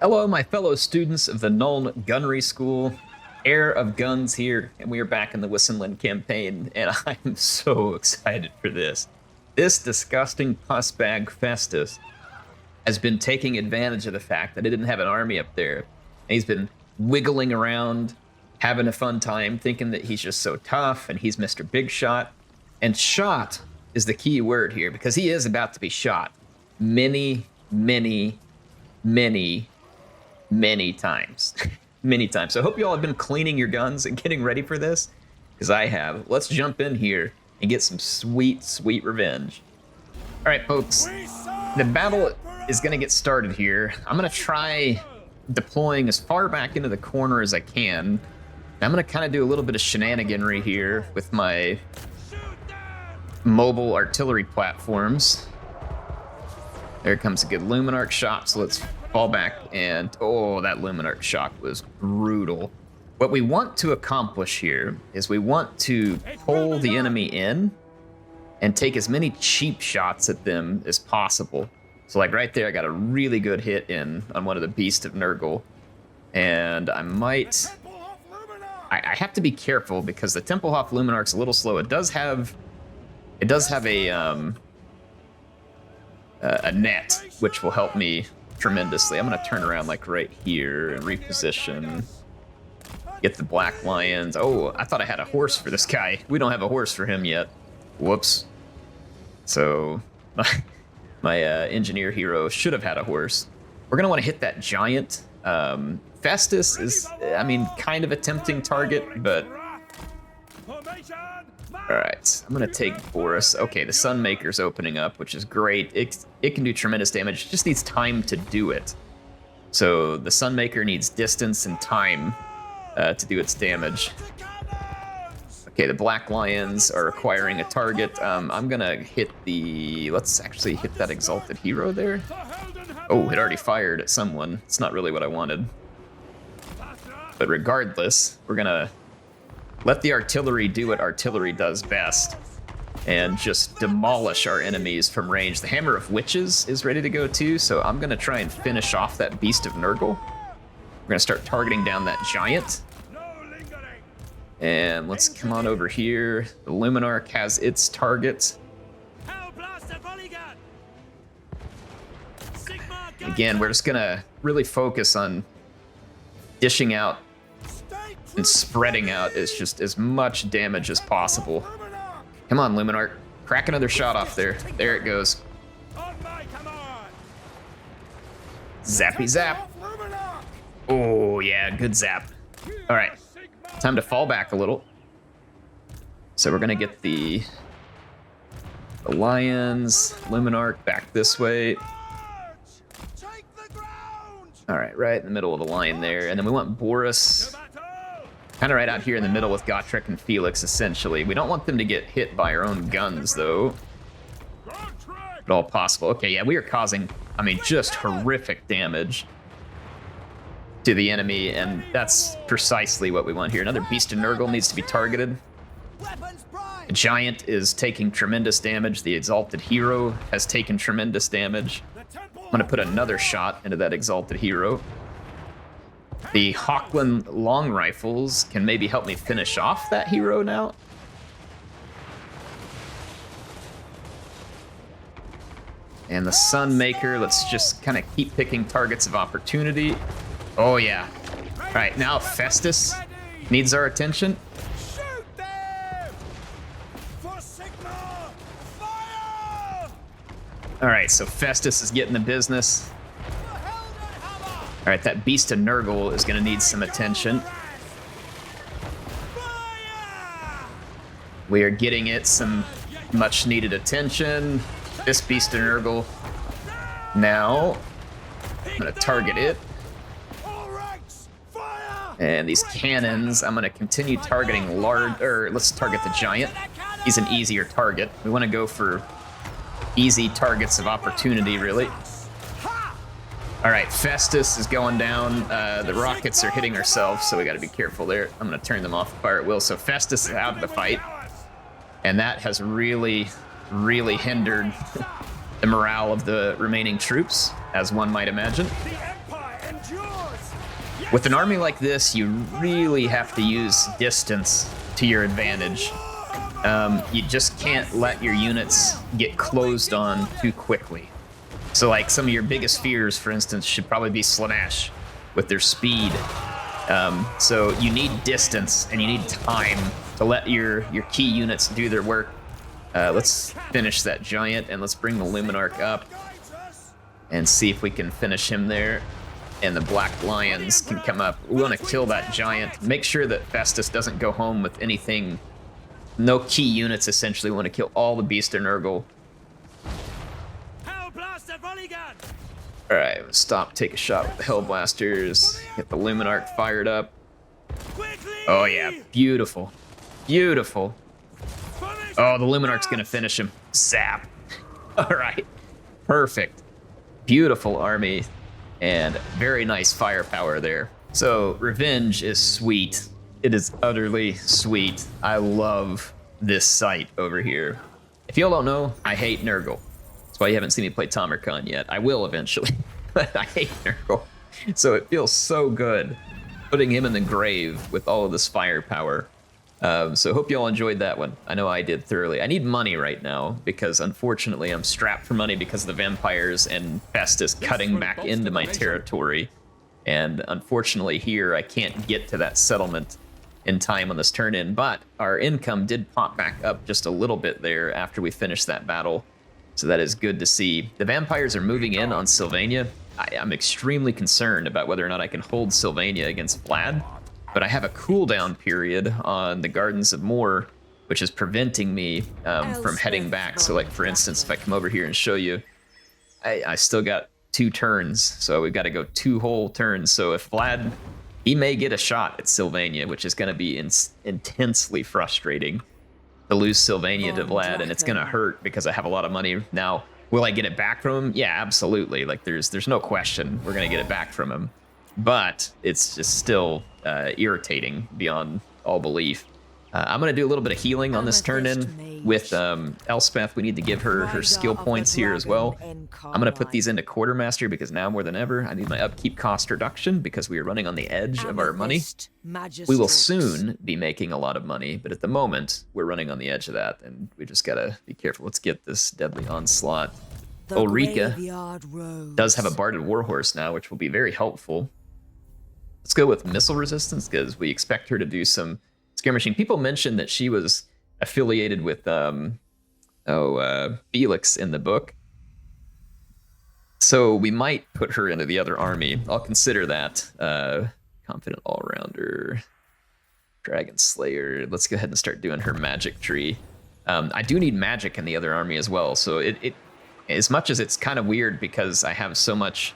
Hello, my fellow students of the Nuln Gunnery School. Heir of Guns here, and we are back in the Wissenland campaign, and I'm so excited for this. This disgusting pussbag Festus has been taking advantage of the fact that I didn't have an army up there. And he's been wiggling around, having a fun time, thinking that he's just so tough, and he's Mr. Big Shot. And shot is the key word here, because he is about to be shot many times. Many times. So I hope you all have been cleaning your guns and getting ready for this, because I have. Let's jump in here and get some sweet revenge. All right, folks, the battle is going to get started here. I'm going to try deploying as far back into the corner as I can. I'm going to kind of do a little bit of shenaniganry here with my mobile artillery platforms. There comes a good Luminarch shot, so let's fall back, and oh, that Luminarch shot was brutal. What we want to accomplish here is we want to pull the enemy in and take as many cheap shots at them as possible. So like right there, I got a really good hit in on one of the Beast of Nurgle, and I might... I have to be careful because the Templehof Luminarch's a little slow. It does have a net, which will help me tremendously. I'm going to turn around like right here and reposition. Get the Black Lions. Oh, I thought I had a horse for this guy. We don't have a horse for him yet. Whoops. So my engineer hero should have had a horse. We're going to want to hit that giant. Festus is, I mean, kind of a tempting target, but... Alright, I'm going to take Boris. Okay, the Sunmaker's opening up, which is great. It can do tremendous damage. It just needs time to do it. So the Sunmaker needs distance and time to do its damage. Okay, the Black Lions are acquiring a target. I'm going to hit the... Let's actually hit that Exalted Hero there. Oh, it already fired at someone. It's not really what I wanted. But regardless, we're going to let the artillery do what artillery does best and just demolish our enemies from range. The Hammer of Witches is ready to go too, so I'm going to try and finish off that Beast of Nurgle. We're going to start targeting down that giant. And let's come on over here. The Luminarch has its target. Again, we're just going to really focus on dishing out and spreading out as much damage as possible. Come on, Luminarch. Crack another shot off there. There it goes. Zappy zap. Oh, yeah, good zap. All right, time to fall back a little. So we're going to get the Lions, Luminarch back this way. All right, right in the middle of the line there. And then we want Boris kind of right out here in the middle with Gotrek and Felix, essentially. We don't want them to get hit by our own guns, though. At all possible. Okay, yeah, we are causing, I mean, just horrific damage to the enemy, and that's precisely what we want here. Another Beast of Nurgle needs to be targeted. The Giant is taking tremendous damage. The Exalted Hero has taken tremendous damage. I'm going to put another shot into that Exalted Hero. The Hawkland long rifles can maybe help me finish off that hero now. And the Sunmaker, let's just kind of keep picking targets of opportunity. Oh yeah. All right, now Festus needs our attention. All right, so Festus is getting the business. All right, that Beast of Nurgle is going to need some attention. We are getting it some much-needed attention. This Beast of Nurgle. Now, I'm going to target it. And these cannons, I'm going to continue targeting let's target the Giant. He's an easier target. We want to go for easy targets of opportunity, really. All right, Festus is going down. The rockets are hitting ourselves, so we got to be careful there. I'm going to turn them off the fire at will. So Festus is out of the fight, and that has really hindered the morale of the remaining troops, as one might imagine. With an army like this, you really have to use distance to your advantage. You just can't let your units get closed on too quickly. So like some of your biggest fears, for instance, should probably be Slanesh with their speed. So you need distance and you need time to let your key units do their work. Let's finish that giant and let's bring the Luminarch up and see if we can finish him there. And the Black Lions can come up. We want to kill that giant. Make sure that Festus doesn't go home with anything. No key units, essentially. We want to kill all the Beast and Nurgle. Alright, stop, take a shot with the Hellblasters. Get the Luminarch fired up. Oh yeah, beautiful. Beautiful. Oh, the Luminarch's gonna finish him. Zap. Alright, perfect. Beautiful army. And very nice firepower there. So, Revenge is sweet. It is utterly sweet. I love this site over here. If y'all don't know, I hate Nurgle. That's why you haven't seen me play Tamarkan yet. I will eventually, but I hate Nurgle. So it feels so good putting him in the grave with all of this firepower. So hope y'all enjoyed that one. I know I did thoroughly. I need money right now because unfortunately I'm strapped for money because of the vampires and Festus cutting back into my territory. And unfortunately here I can't get to that settlement in time on this turn in, but our income did pop back up just a little bit there after we finished that battle. So that is good to see. The vampires are moving in on Sylvania. I'm extremely concerned about whether or not I can hold Sylvania against Vlad. But I have a cooldown period on the Gardens of Moor, which is preventing me from heading back. So like, for instance, if I come over here and show you, I still got 2 turns. So we've got to go 2 whole turns. So if Vlad, he may get a shot at Sylvania, which is going to be intensely frustrating to lose Sylvania to Vlad, and it's going to hurt because I have a lot of money. Now, will I get it back from him? Yeah, absolutely. Like there's no question we're going to get it back from him. But it's just still irritating beyond all belief. I'm going to do a little bit of healing on this turn in with Elspeth. We need to give her skill points here as well. I'm going to put these into Quartermaster because now more than ever I need my upkeep cost reduction because we are running on the edge of our money. We will soon be making a lot of money, but at the moment we're running on the edge of that and we just got to be careful. Let's get this Deadly Onslaught. Ulrika does have a Barded Warhorse now, which will be very helpful. Let's go with Missile Resistance because we expect her to do some skirmishing. People mentioned that she was affiliated with Felix in the book. So we might put her into the other army. I'll consider that. Confident All-Rounder, Dragon Slayer. Let's go ahead and start doing her magic tree. I do need magic in the other army as well. So it as much as it's kind of weird because I have so much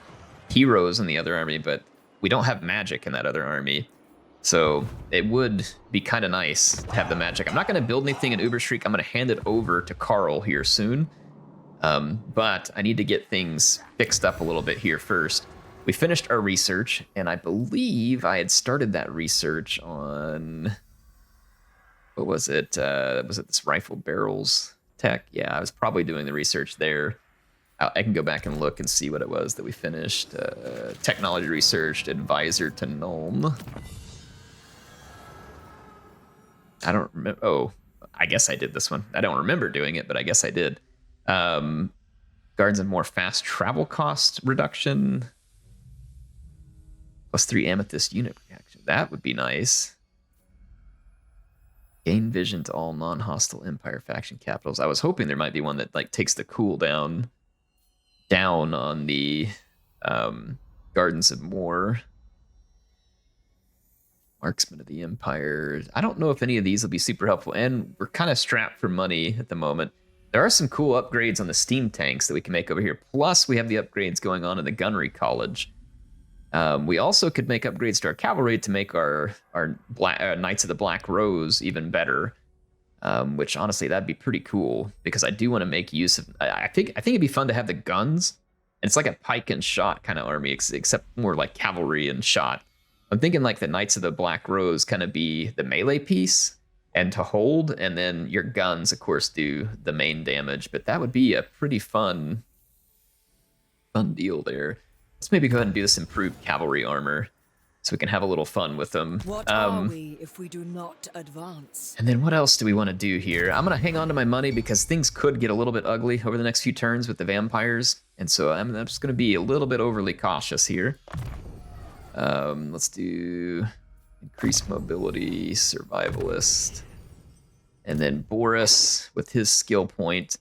heroes in the other army, but we don't have magic in that other army. So it would be kind of nice to have the magic. I'm not going to build anything in Ubershriek. I'm going to hand it over to Carl here soon. But I need to get things fixed up a little bit here first. We finished our research, and I believe I had started that research on... What was it? Was it this rifle barrels tech? Yeah, I was probably doing the research there. I can go back and look and see what it was that we finished. Technology research, advisor to Nuln. I don't remember. Oh, I guess I did this one. I don't remember doing it, but I guess I did. Gardens and more fast travel cost reduction. +3 Amethyst unit reaction. That would be nice. Gain vision to all non-hostile Empire faction capitals. I was hoping there might be one that like takes the cooldown down on the Gardens of Moor. Marksman of the Empire. I don't know if any of these will be super helpful, and we're kind of strapped for money at the moment. There are some cool upgrades on the steam tanks that we can make over here. Plus, we have the upgrades going on in the Gunnery College. We also could make upgrades to our cavalry to make our Knights of the Black Rose even better. Which honestly, that'd be pretty cool because I do want to make use of. I think it'd be fun to have the guns. It's like a pike and shot kind of army, except more like cavalry and shot. I'm thinking like the Knights of the Black Rose kind of be the melee piece and to hold, and then your guns, of course, do the main damage. But that would be a pretty fun deal there. Let's maybe go ahead and do this improved cavalry armor so we can have a little fun with them. What are we if we do not advance? And then what else do we want to do here? I'm going to hang on to my money because things could get a little bit ugly over the next few turns with the vampires. And so I'm just going to be a little bit overly cautious here. Let's do increased mobility, survivalist. And then Boris with his skill point.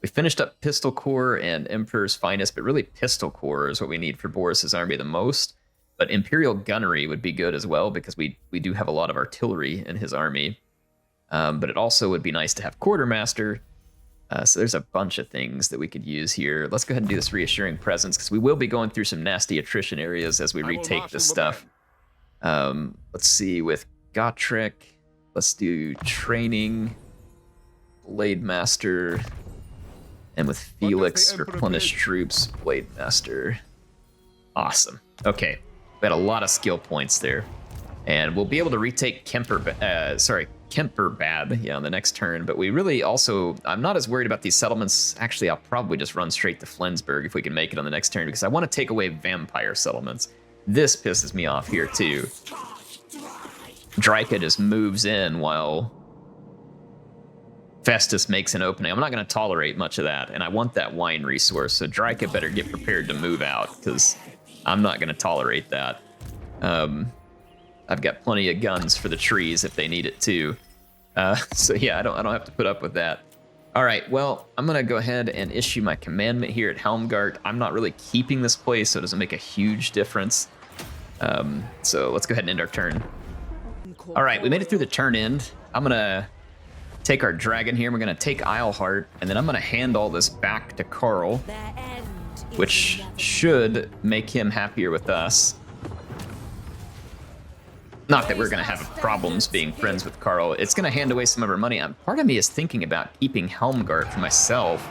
We finished up Pistol Corps and Emperor's Finest, but really Pistol Corps is what we need for Boris's army the most. But Imperial Gunnery would be good as well because we do have a lot of artillery in his army. But it also would be nice to have Quartermaster. So there's a bunch of things that we could use here. Let's go ahead and do this Reassuring Presence because we will be going through some nasty attrition areas as we retake this stuff. Let's see, with Gotrek, let's do Training, Blade Master, and with Felix, Replenish Troops, Blade Master. Awesome. Okay. We had a lot of skill points there. And we'll be able to retake Kemperbad, yeah, on the next turn. But we really also, I'm not as worried about these settlements. Actually, I'll probably just run straight to Flensburg if we can make it on the next turn, because I want to take away vampire settlements. This pisses me off here, too. Draken just moves in while Festus makes an opening. I'm not going to tolerate much of that, and I want that wine resource, so Draken better get prepared to move out, because I'm not going to tolerate that. I've got plenty of guns for the trees if they need it too. So yeah, I don't have to put up with that. All right, well, I'm gonna go ahead and issue my commandment here at Helmgart. I'm not really keeping this place, so it doesn't make a huge difference. So let's go ahead and end our turn. All right, we made it through the turn end. I'm gonna take our dragon here. We're gonna take Isleheart, and then I'm gonna hand all this back to Carl, which should make him happier with us. Not that we're going to have problems being friends with Carl. It's going to hand away some of our money. Part of me is thinking about keeping Helmgart for myself,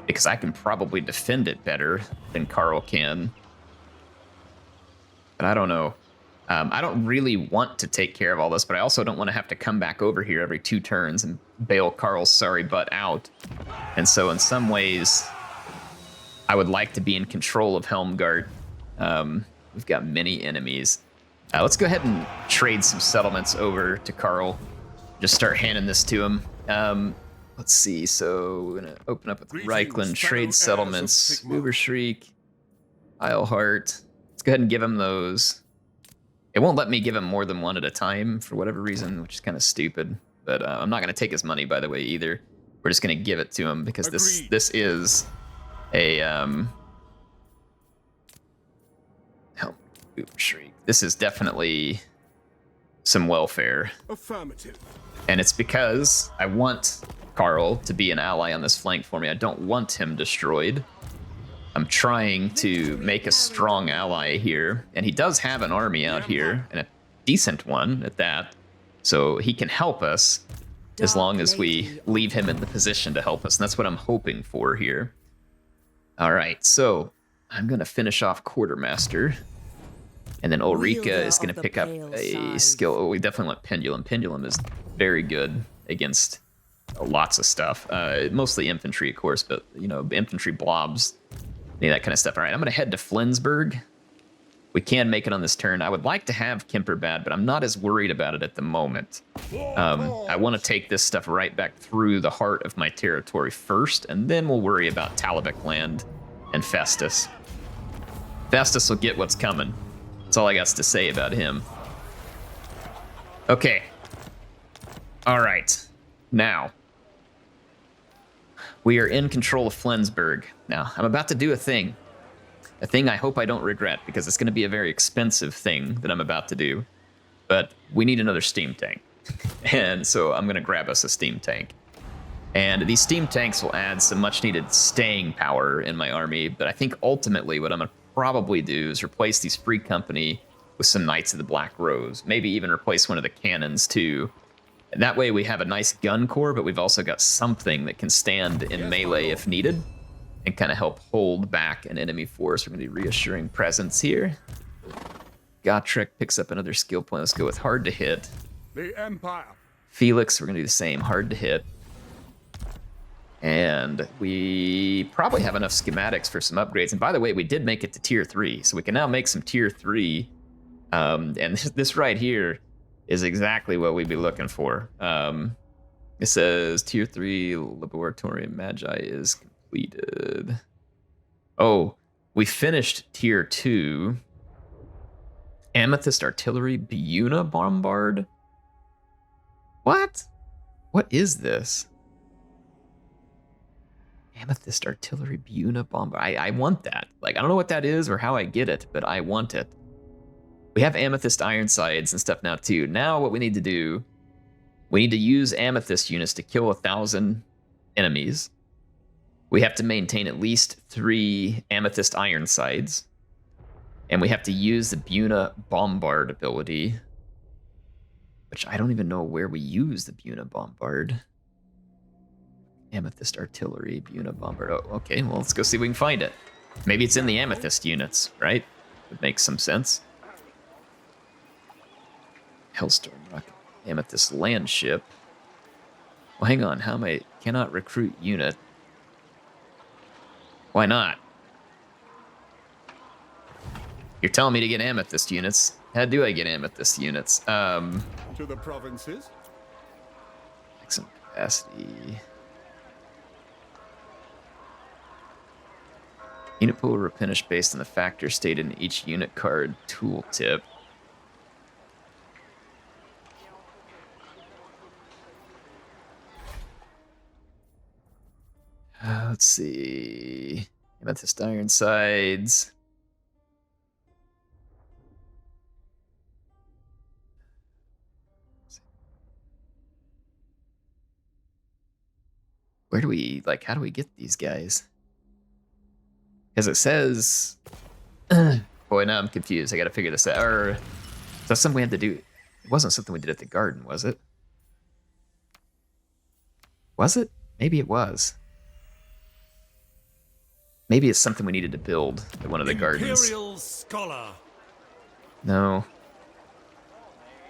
because I can probably defend it better than Carl can. But I don't know. I don't really want to take care of all this, but I also don't want to have to come back over here every 2 turns and bail Carl's sorry butt out. And so in some ways, I would like to be in control of Helmgart. We've got many enemies. Let's go ahead and trade some settlements over to Carl. Just start handing this to him. Let's see. So we're going to open up with Reichland, trade settlements, Ubershriek, Isleheart. Let's go ahead and give him those. It won't let me give him more than one at a time for whatever reason, which is kind of stupid. But I'm not going to take his money, by the way, either. We're just going to give it to him because this is a Ubershriek. This is definitely some welfare. Affirmative. And it's because I want Carl to be an ally on this flank for me. I don't want him destroyed. I'm trying to make a strong ally here. And he does have an army out here, and a decent one at that. So he can help us as long as we leave him in the position to help us. And that's what I'm hoping for here. All right, so I'm going to finish off Quartermaster. And then Ulrika is going to pick up a skill. Oh, we definitely want Pendulum. Pendulum is very good against lots of stuff. Mostly infantry, of course, but, you know, infantry blobs, any of that kind of stuff. All right, I'm going to head to Flensburg. We can make it on this turn. I would like to have Kemperbad, but I'm not as worried about it at the moment. I want to take this stuff right back through the heart of my territory first, and then we'll worry about Talabek land and Festus. Festus will get what's coming. That's all I got to say about him. Okay. All right. Now, we are in control of Flensburg. Now, I'm about to do a thing I hope I don't regret, because it's going to be a very expensive thing that I'm about to do. But we need another steam tank. And so I'm going to grab us a steam tank. And these steam tanks will add some much-needed staying power in my army, but I think ultimately what I'm going to probably do is replace these Free Company with some Knights of the Black Rose. Maybe even replace one of the cannons too. And that way we have a nice gun corps, but we've also got something that can stand in melee if needed and kind of help hold back an enemy force. We're going to do Reassuring Presence here. Gotrek picks up another skill point. Let's go with Hard to Hit. The Empire. Felix, we're going to do the same. Hard to Hit. And we probably have enough schematics for some upgrades. And by the way, we did make it to tier 3, so we can now make some tier 3. And this right here is exactly what we'd be looking for. It says tier 3 laboratory magi is completed. Oh, we finished tier 2. Amethyst artillery Buna bombard. What? What is this? Amethyst artillery Buna bombard. I want that. Like, I don't know what that is or how I get it, but I want it. We have amethyst ironsides and stuff now too. Now what we need to do, we need to use amethyst units to kill 1,000 enemies. We have to maintain at least 3 amethyst ironsides. And we have to use the Buna bombard ability, which I don't even know where we use the Buna bombard. Amethyst artillery, Buna bombard. Oh, okay, well, let's go see if we can find it. Maybe it's in the amethyst units, right? Would make some sense. Hellstorm rocket, amethyst land ship. Well, hang on, how am I? Cannot recruit unit. Why not? You're telling me to get amethyst units. How do I get amethyst units? To the provinces. Maximum capacity. Unit pool replenish based on the factor stated in each unit card tooltip. Let's see. Amethyst ironsides. Where do we, like, how do we get these guys? Because it says... Boy, now I'm confused. I gotta figure this out. Or, is that something we had to do? It wasn't something we did at the garden, was it? Was it? Maybe it was. Maybe it's something we needed to build at one of the gardens. Imperial Scholar. No.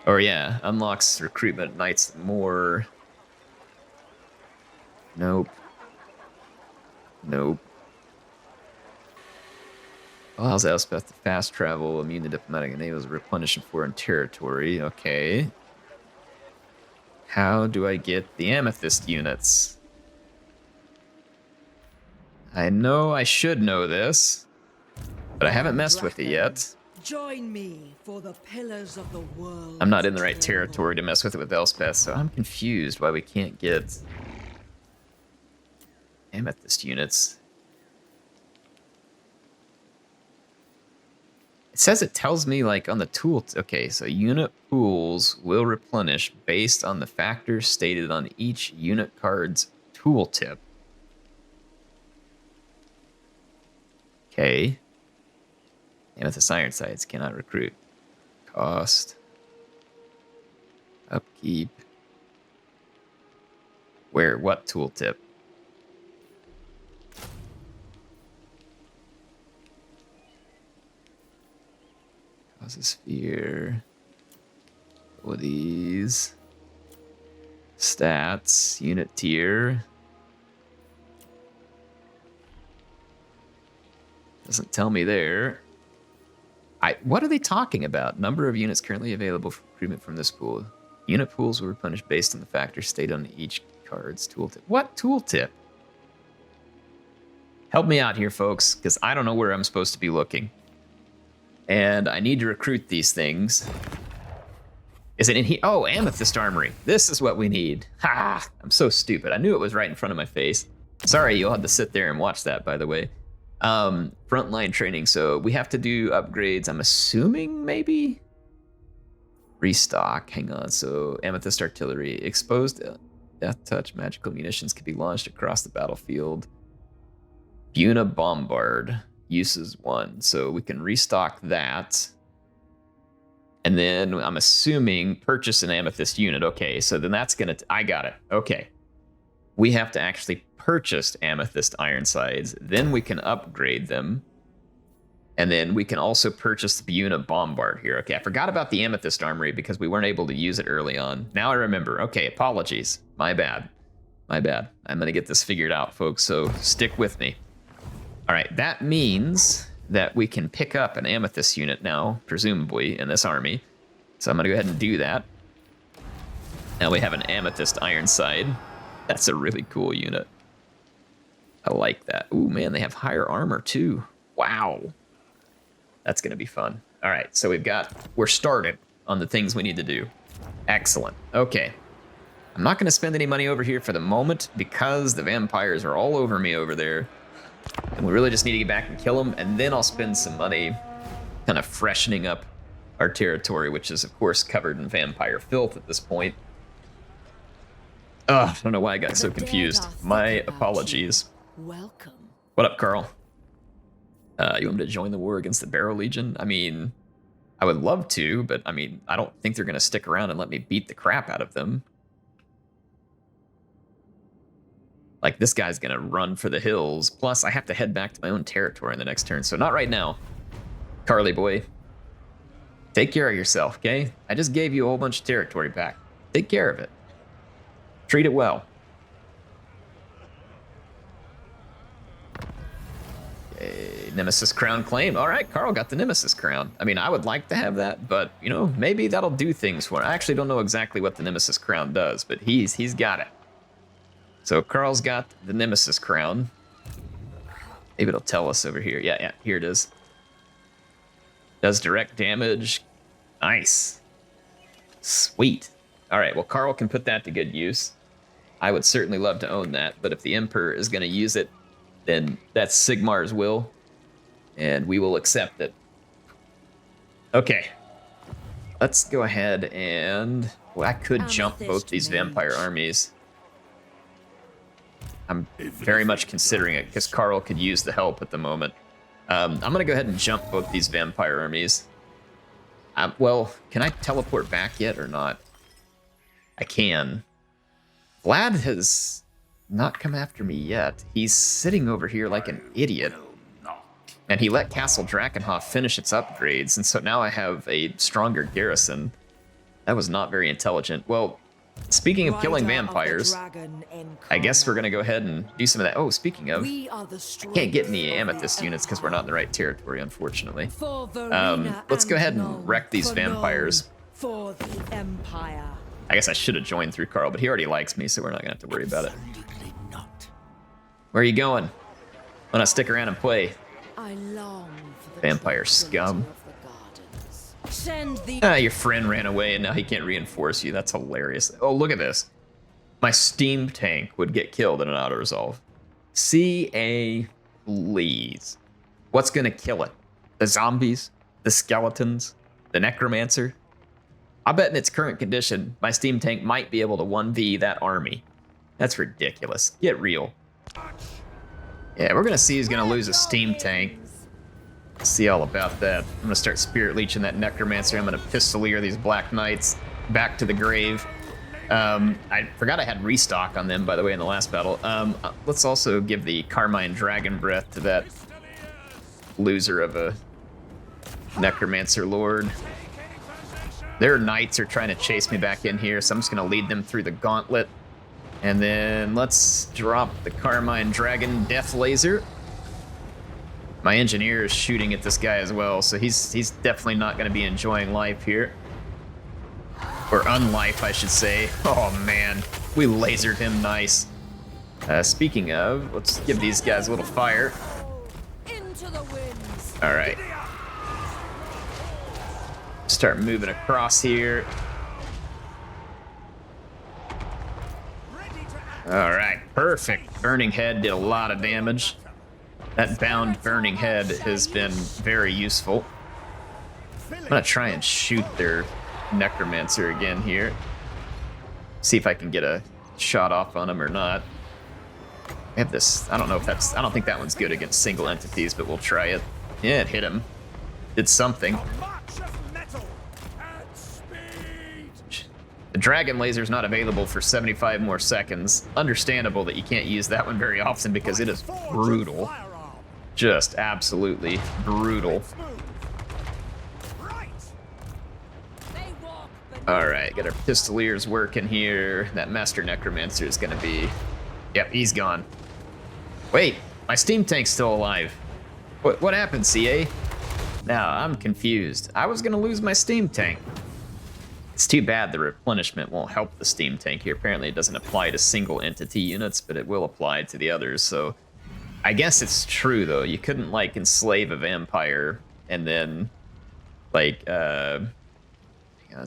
Or yeah, unlocks recruitment knights more. Nope. Nope. Allows Elspeth to fast travel, immune to diplomatic enables replenishing foreign territory. Okay. How do I get the amethyst units? I know I should know this, but I haven't messed with it yet. Join me for the pillars of the world. I'm not in the right territory to mess with it with Elspeth, so I'm confused why we can't get amethyst units. It says it tells me like on the tool. Okay, so unit pools will replenish based on the factors stated on each unit card's tooltip. Okay. Amethyst ironsides cannot recruit. Cost. Upkeep. Where? What tooltip? Causes fear. Abilities. Stats. Unit tier. Doesn't tell me there. What are they talking about? Number of units currently available for recruitment from this pool. Unit pools will replenish based on the factors stated on each card's tooltip. What tooltip? Help me out here, folks, because I don't know where I'm supposed to be looking. And I need to recruit these things. Is it in here? Oh, Amethyst Armory. This is what we need. Ha! I'm so stupid. I knew it was right in front of my face. Sorry, you'll have to sit there and watch that, by the way. Frontline training. So we have to do upgrades. I'm assuming maybe restock. Hang on. So Amethyst artillery, exposed death touch magical munitions can be launched across the battlefield. Buna bombard uses 1, so we can restock that. And then I'm assuming purchase an amethyst unit. Okay, so then that's gonna. I got it. Okay, we have to actually purchased amethyst ironsides, then we can upgrade them, and then we can also purchase the Buna bombard here. Okay, I forgot about the amethyst armory because we weren't able to use it early on. Now I remember. Okay, apologies, my bad. My bad. I'm gonna get this figured out, folks, so stick with me. All right, that means that we can pick up an Amethyst unit now, presumably, in this army. So I'm gonna go ahead and do that. Now we have an Amethyst Ironside. That's a really cool unit. I like that. Ooh, man, they have higher armor, too. Wow. That's gonna be fun. All right, so we're started on the things we need to do. Excellent. Okay. I'm not gonna spend any money over here for the moment because the vampires are all over me over there. And we really just need to get back and kill them, and then I'll spend some money kind of freshening up our territory, which is, of course, covered in vampire filth at this point. Ugh, I don't know why I got so confused. My apologies. Welcome. What up, Carl? You want me to join the war against the Barrow Legion? I mean, I would love to, but I mean, I don't think they're going to stick around and let me beat the crap out of them. Like, this guy's gonna run for the hills. Plus, I have to head back to my own territory in the next turn, so not right now. Carly boy. Take care of yourself, okay? I just gave you a whole bunch of territory back. Take care of it. Treat it well. Okay, Nemesis Crown claim. All right, Carl got the Nemesis Crown. I mean, I would like to have that, but, you know, maybe that'll do things for him. I actually don't know exactly what the Nemesis Crown does, but he's got it. So Carl's got the Nemesis Crown. Maybe it'll tell us over here. Yeah, here it is. Does direct damage. Nice. Sweet. All right, well, Carl can put that to good use. I would certainly love to own that, but if the Emperor is going to use it, then that's Sigmar's will, and we will accept it. Okay. Let's go ahead and... Well, I could jump both these vampire armies. I'm very much considering it because Carl could use the help at the moment. I'm going to go ahead and jump both these vampire armies. Well, can I teleport back yet or not? I can. Vlad has not come after me yet. He's sitting over here like an idiot. And he let Castle Drakenhof finish its upgrades, and so now I have a stronger garrison. That was not very intelligent. Well, speaking of killing vampires, I guess we're going to go ahead and do some of that. Oh, speaking of, I can't get any Amethyst units because we're not in the right territory, unfortunately. Let's go ahead and wreck these vampires. For the Empire. I guess I should have joined through Carl, but he already likes me, so we're not going to have to worry about it. Where are you going? Why not stick around and play? I long for the Vampire scum. Send the Your friend ran away and now he can't reinforce you. That's hilarious. Oh, look at this. My steam tank would get killed in an auto-resolve. CA, please. What's gonna kill it? The zombies? The skeletons? The necromancer? I bet in its current condition, my steam tank might be able to 1v that army. That's ridiculous. Get real. Yeah, we're gonna see who's gonna lose a steam tank. See all about that. I'm gonna start spirit leeching that necromancer. I'm gonna pistolier these black knights back to the grave. I forgot I had restock on them, by the way, in the last battle. Let's also give the Carmine Dragon Breath to that loser of a necromancer lord. Their knights are trying to chase me back in here, so I'm just gonna lead them through the gauntlet. And then let's drop the Carmine Dragon Death Laser. My engineer is shooting at this guy as well, so he's definitely not going to be enjoying life here. Or unlife, I should say. Oh man, we lasered him nice. Speaking of, let's give these guys a little fire. into the winds. All right. Start moving across here. All right, perfect. Burning Head did a lot of damage. That bound Burning Head has been very useful. I'm gonna try and shoot their Necromancer again here. See if I can get a shot off on him or not. I have this, I don't know if that's, I don't think that one's good against single entities, but we'll try it. Yeah, it hit him. Did something. The Dragon Laser's not available for 75 more seconds. Understandable that you can't use that one very often because it is brutal. Just absolutely brutal. Alright, got our Pistoliers working here. That Master Necromancer is going to be Yep, he's gone. Wait, my steam tank's still alive. What happened, CA? Now, I'm confused. I was gonna lose my steam tank. It's too bad the replenishment won't help the steam tank here. Apparently it doesn't apply to single entity units, but it will apply to the others, so... I guess it's true, though. You couldn't, like, enslave a vampire and then, like,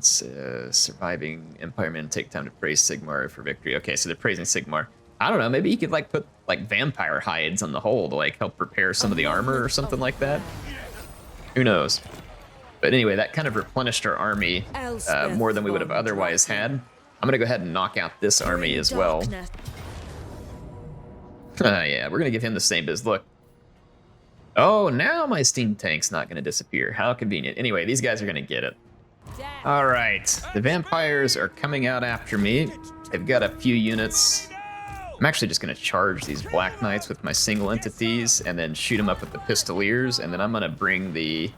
surviving Empire men take time to praise Sigmar for victory. Okay, so they're praising Sigmar. I don't know, maybe you could, like, put, like, vampire hides on the hull to, like, help repair some of the armor or something like that. Who knows? But anyway, that kind of replenished our army more than we would have otherwise had. I'm gonna go ahead and knock out this army as well. Yeah, we're gonna give him the same biz. Look. Oh, now my steam tank's not gonna disappear. How convenient. Anyway, these guys are gonna get it. All right, the vampires are coming out after me. They've got a few units. I'm actually just gonna charge these Black Knights with my single entities and then shoot them up with the Pistoliers, and then I'm gonna bring the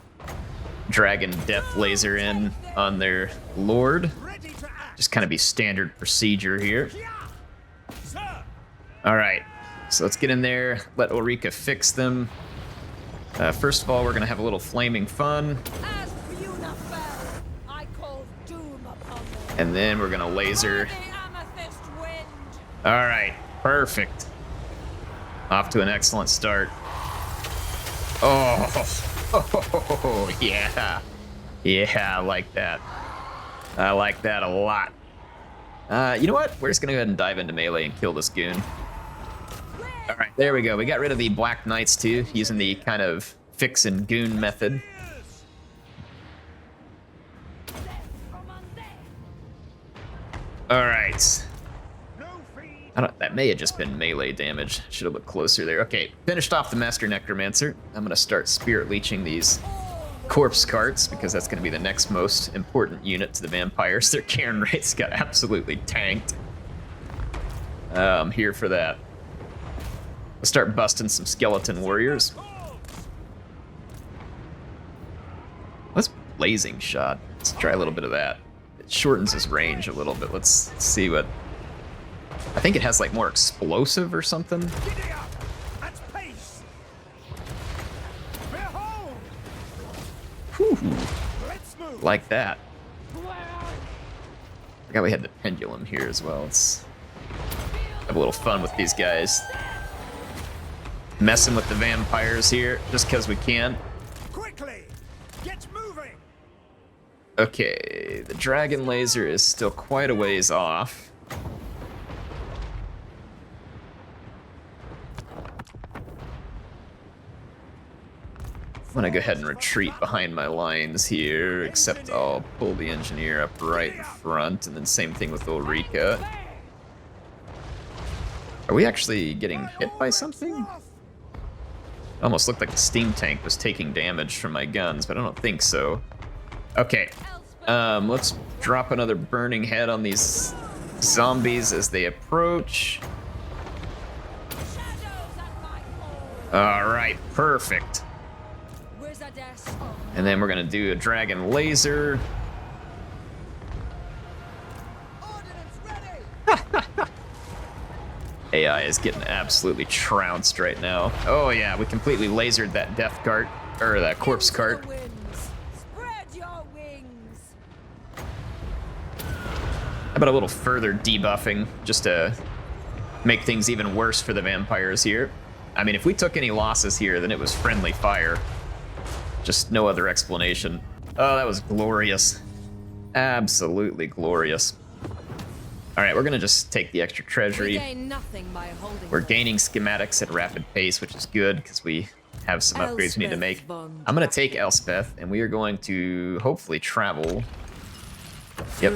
Dragon Death Laser in on their Lord. Just kind of be standard procedure here. All right, so let's get in there, let Ulrika fix them. First of all, we're gonna have a little flaming fun. And then we're gonna laser. All right, perfect. Off to an excellent start. Oh, yeah. Yeah, I like that. I like that a lot. You know what? We're just gonna go ahead and dive into melee and kill this goon. All right, there we go. We got rid of the Black Knights too, using the kind of fix and goon method. All right. That may have just been melee damage. Should have looked closer there. Okay, finished off the Master Necromancer. I'm gonna start spirit leeching these corpse carts because that's gonna be the next most important unit to the vampires. Their Cairn rates got absolutely tanked. I'm here for that. Let's start busting some skeleton warriors. What's blazing shot? Let's try a little bit of that. It shortens his range a little bit. Let's see what... I think it has like more explosive or something. Whew. Like that. I forgot we had the pendulum here as well. Let's have a little fun with these guys. Messing with the vampires here, just because we can. Quickly, get moving. Okay, the dragon laser is still quite a ways off. I'm gonna go ahead and retreat behind my lines here, except I'll pull the engineer up right in front, and then same thing with Ulrika. Are we actually getting hit by something? Almost looked like the steam tank was taking damage from my guns, but I don't think so. Okay, let's drop another burning head on these zombies as they approach. All right, perfect. And then we're gonna do a dragon laser. AI is getting absolutely trounced right now. Oh yeah, we completely lasered that death cart, or that corpse cart. How about a little further debuffing, just to make things even worse for the vampires here? I mean, if we took any losses here, then it was friendly fire. Just no other explanation. Oh, that was glorious. Absolutely glorious. All right, we're gonna just take the extra treasury. We're gaining schematics at a rapid pace, which is good because we have some upgrades we need to make. I'm gonna take Elspeth, and we are going to hopefully travel. Yep,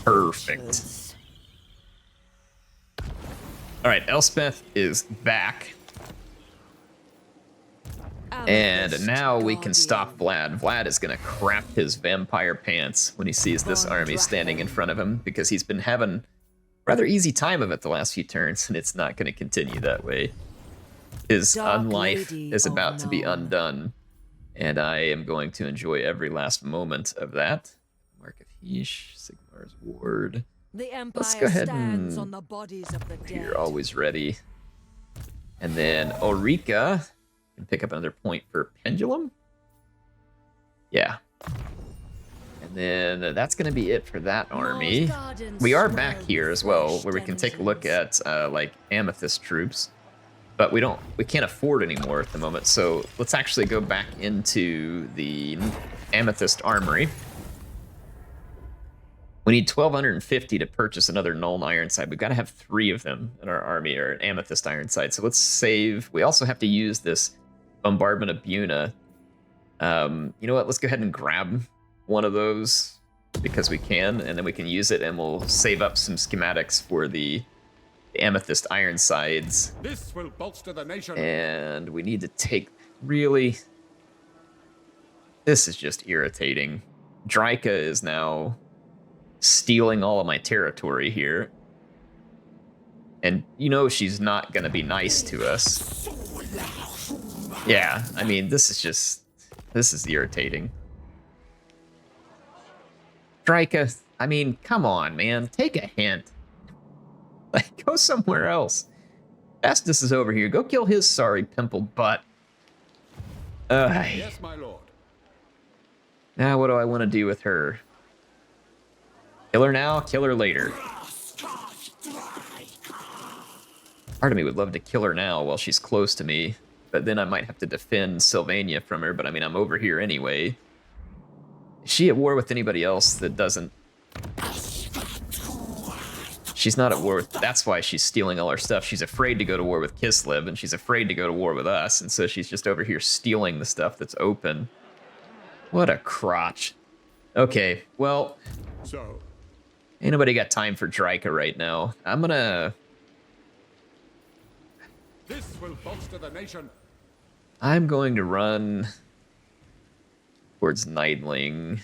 perfect. All right, Elspeth is back. And now we can stop Vlad. Vlad is gonna crap his vampire pants when he sees this army standing in front of him, because he's been having a rather easy time of it the last few turns, and it's not gonna continue that way. His unlife is about to be undone, and I am going to enjoy every last moment of that. Mark of Heesh, Sigmar's Ward. The Empire Let's go ahead stands and on the bodies of the dead. you're always ready. And then Ulrika can pick up another point for Pendulum. Yeah. And then that's going to be it for that army. We are back here as well, where we can take a look at like Amethyst troops, but we can't afford any more at the moment. So let's actually go back into the Amethyst armory. We need 1,250 to purchase another Nuln Ironside. We've got to have 3 of them in our army, or an Amethyst Ironside. So let's save. We also have to use this Bombardment of Buna. You know what? Let's go ahead and grab one of those because we can, and then we can use it, and we'll save up some schematics for the Amethyst Ironsides. This will bolster the nation. And we need to take, really, this is just irritating. Draika is now stealing all of my territory here. And you know she's not going to be nice to us. Yeah, I mean, this is irritating. Draika, I mean, come on, man. Take a hint. Like, go somewhere else. Festus is over here. Go kill his sorry pimpled butt. Yes, my lord. Now what do I want to do with her? Kill her now, kill her later. Part of me would love to kill her now while she's close to me, but then I might have to defend Sylvania from her, but I mean, I'm over here anyway. Is she at war with anybody else that doesn't? She's not at war with, that's why she's stealing all our stuff. She's afraid to go to war with Kislev, and she's afraid to go to war with us, and so she's just over here stealing the stuff that's open. What a crotch. Okay, well, So, ain't nobody got time for Draika right now. I'm gonna this will bolster the nation. I'm going to run towards Nightling.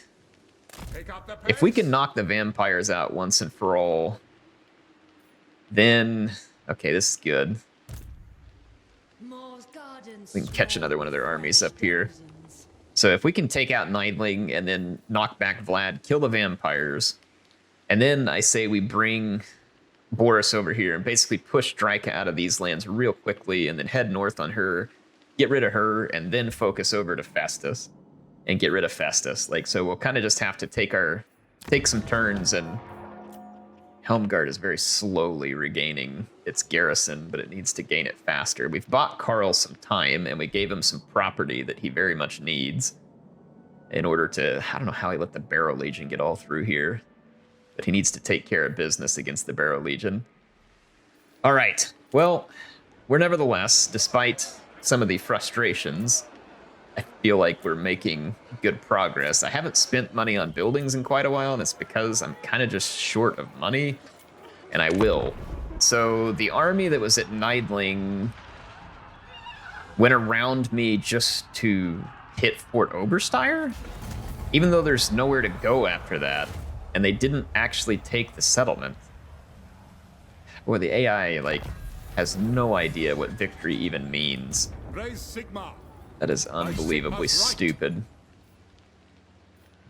Take out the If we pace. can knock the vampires out once and for all, then okay, this is good. We can catch another one of their armies up here. So if we can take out Nightling and then knock back Vlad, kill the vampires, and then I say we bring Boris over here and basically push Draika out of these lands real quickly and then head north on her, get rid of her, and then focus over to Festus and get rid of Festus. Like, so we'll kind of just have to take some turns, and Helmgard is very slowly regaining its garrison, but it needs to gain it faster. We've bought Karl some time, and we gave him some property that he very much needs in order to, I don't know how he let the Barrow Legion get all through here, but he needs to take care of business against the Barrow Legion. All right, well, we're nevertheless, despite some of the frustrations, I feel like we're making good progress. I haven't spent money on buildings in quite a while, and it's because I'm kind of just short of money, and I will. So the army that was at Nidling went around me just to hit Fort Oberstyre, even though there's nowhere to go after that, and they didn't actually take the settlement. Boy, the AI, like, has no idea what victory even means. Raise Sigma. That is unbelievably stupid.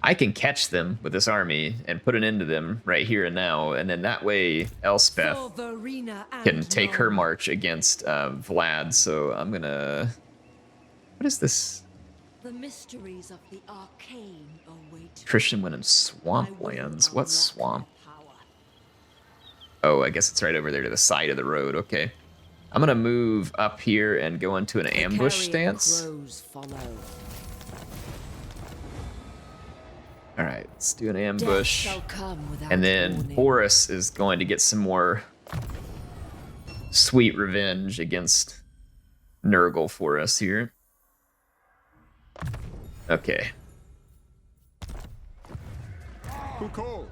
I can catch them with this army and put an end to them right here and now, and then that way Elspeth can take her march against Vlad. So I'm gonna... What is this? The mysteries of the arcane await. Christian went in swamplands. What swamp? Oh, I guess it's right over there to the side of the road. Okay. I'm gonna move up here and go into an ambush stance. All right, let's do an ambush. And then Boris is going to get some more sweet revenge against Nurgle for us here. Okay. Who calls?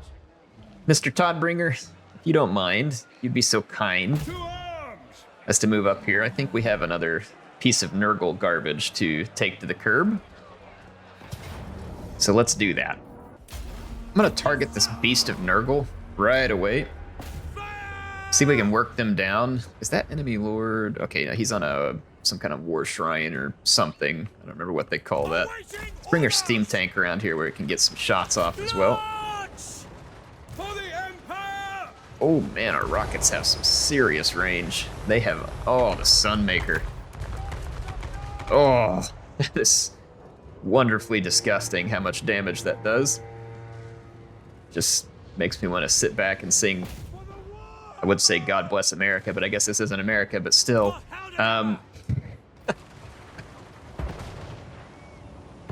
Mr. Toddbringer, if you don't mind, you'd be so kind To arms! as to move up here. I think we have another piece of Nurgle garbage to take to the curb. So let's do that. I'm gonna target this beast of Nurgle right away. See if we can work them down. Is that enemy lord? Okay, he's on some kind of war shrine or something. I don't remember what they call that. Let's bring our steam tank around here where it can get some shots off as well. For the Empire! Oh man, our rockets have some serious range. They have, oh, the Sunmaker. Oh, that is wonderfully disgusting how much damage that does. Just makes me want to sit back and sing, I would say God Bless America, but I guess this isn't America, but still.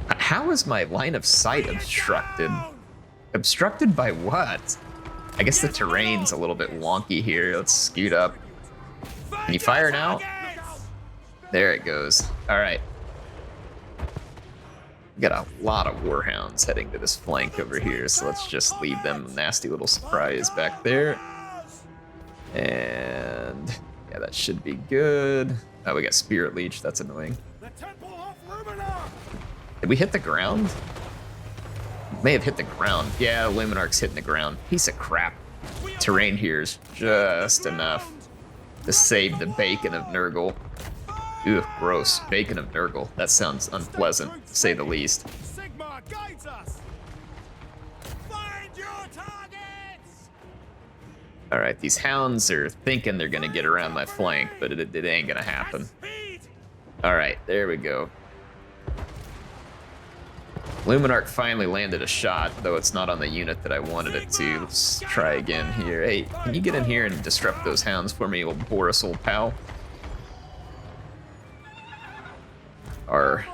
How is my line of sight obstructed? Obstructed by what? I guess the terrain's a little bit wonky here. Let's scoot up. Can you fire now? There it goes. All right. We got a lot of warhounds heading to this flank over here, so let's just leave them a nasty little surprise back there. And yeah, that should be good. Oh, we got Spirit Leech. That's annoying. Did we hit the ground? May have hit the ground. Yeah, Luminarch's hitting the ground. Piece of crap. Terrain here is just enough to save the bacon of Nurgle. Ew, gross. Bacon of Nurgle. That sounds unpleasant, to say the least. Sigma guides us. Find your targets. All right, these hounds are thinking they're gonna get around my flank, but it ain't gonna happen. All right, there we go. Luminarch finally landed a shot, though it's not on the unit that I wanted it to. Let's try again here. Hey, can you get in here and disrupt those hounds for me, old Boris, old pal? Our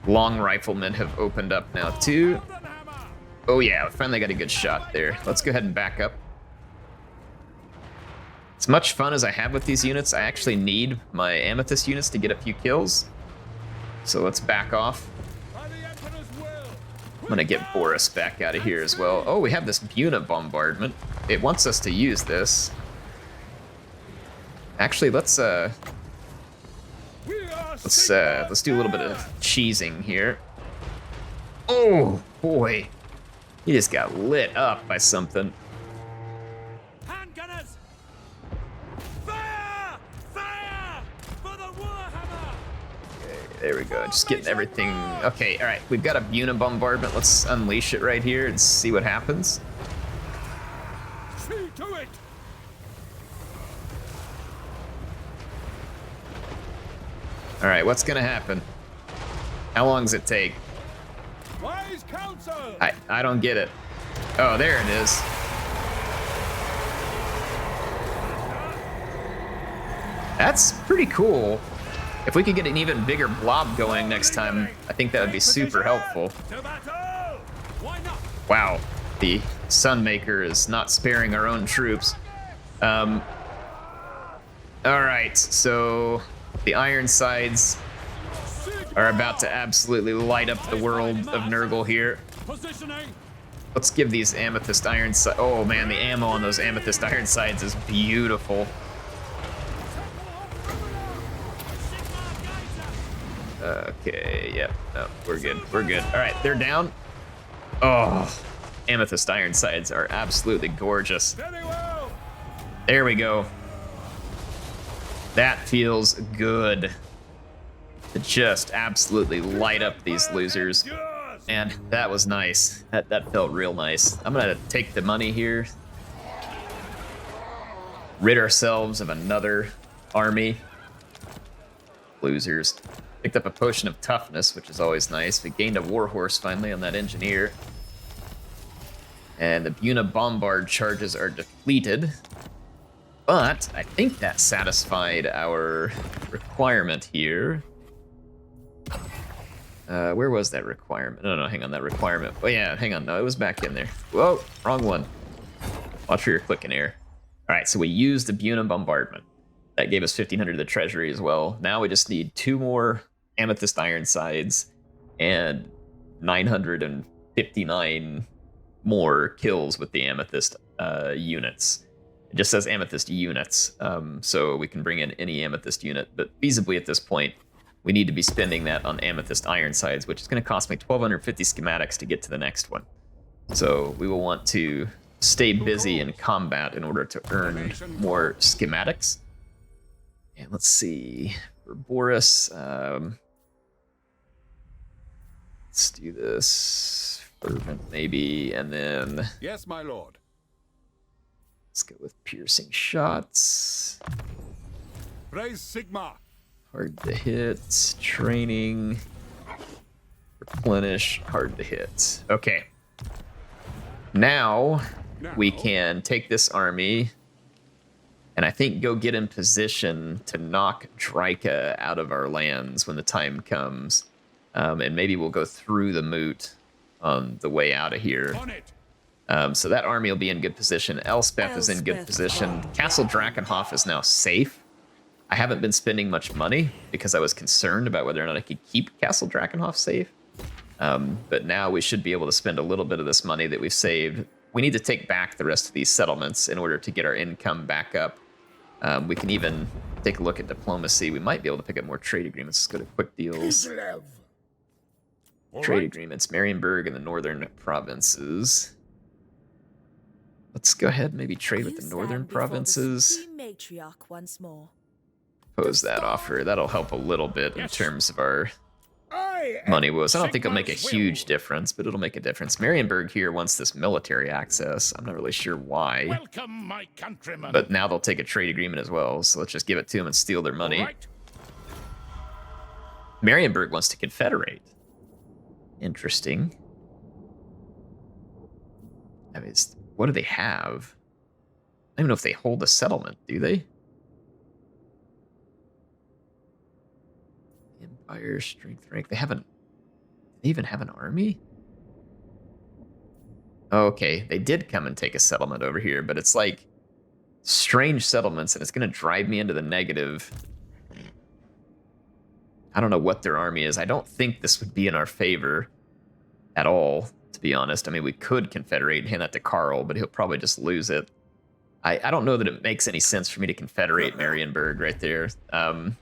long riflemen have opened up now, too. Oh yeah, finally got a good shot there. Let's go ahead and back up. As much fun as I have with these units, I actually need my Amethyst units to get a few kills. So let's back off. I'm gonna get Boris back out of here as well. Oh, we have this Buna bombardment. It wants us to use this. Actually, let's do a little bit of cheesing here. Oh boy, he just got lit up by something. Handgunners! Fire! Fire! For the Warhammer! There we go, just getting everything. Okay, all right, we've got a Buna bombardment. Let's unleash it right here and see what happens. See to it! All right, what's gonna happen? How long does it take? Wise counsel! I don't get it. Oh, there it is. That's pretty cool. If we could get an even bigger blob going next time, I think that would be super helpful. To battle! Why not? Wow, the Sunmaker is not sparing our own troops. All right, so the Ironsides are about to absolutely light up the world of Nurgle here. Positioning! Let's give these Amethyst Ironsides. Oh man, the ammo on those Amethyst Ironsides is beautiful. Okay, yep, no, we're good, we're good. All right, they're down. Oh, Amethyst Ironsides are absolutely gorgeous. Very well! There we go. That feels good. To just absolutely light up these losers. And that was nice. That felt real nice. I'm gonna take the money here. Rid ourselves of another army. Losers. Picked up a potion of toughness, which is always nice. We gained a warhorse finally on that engineer. And the Buna bombard charges are depleted. But I think that satisfied our requirement here. Where was that requirement? No, hang on, that requirement. Oh yeah, hang on, no, it was back in there. Whoa, wrong one. Watch where you're clicking here. All right, so we used the Buna bombardment. That gave us 1,500 to the treasury as well. Now we just need 2 more Amethyst Ironsides and 959 more kills with the Amethyst units. It just says Amethyst units, so we can bring in any Amethyst unit, but feasibly at this point, we need to be spending that on Amethyst Ironsides, which is going to cost me 1,250 schematics to get to the next one. So we will want to stay busy in combat in order to earn more schematics. And let's see, for Boris, let's do this, Fervent maybe, and then Yes, my lord. Let's go with piercing shots. Raise Sigma. Hard to hit. Training. Replenish. Hard to hit. Okay. Now we can take this army and I think go get in position to knock Draika out of our lands when the time comes. And maybe we'll go through the moot on the way out of here. On it. So that army will be in good position. Elspeth is in good Elspeth position. Von Castle Drakenhof is now safe. I haven't been spending much money because I was concerned about whether or not I could keep Castle Drakenhof safe. But now we should be able to spend a little bit of this money that we've saved. We need to take back the rest of these settlements in order to get our income back up. We can even take a look at diplomacy. We might be able to pick up more trade agreements. Let's go to quick deals. Trade agreements. Marienburg and the northern provinces. Let's go ahead and maybe trade with the northern provinces. Matriarch once more. Pose that offer. That'll help a little bit in terms of our money woes. I don't think it'll make a huge difference, but it'll make a difference. Marienburg here wants this military access. I'm not really sure why. Welcome, my countrymen. But now they'll take a trade agreement as well, so let's just give it to them and steal their money. Right. Marienburg wants to confederate. Interesting. I mean, what do they have? I don't even know if they hold a settlement, do they? Empire, strength, rank. They even have an army? Okay, they did come and take a settlement over here, but it's like strange settlements, and it's going to drive me into the negative. I don't know what their army is. I don't think this would be in our favor at all, to be honest. I mean, we could confederate and hand that to Karl, but he'll probably just lose it. I don't know that it makes any sense for me to confederate Marienburg right there.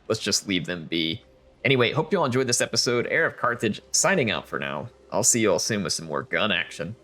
Let's just leave them be. Anyway, hope you all enjoyed this episode. HeirofCarthage signing out for now. I'll see you all soon with some more gun action.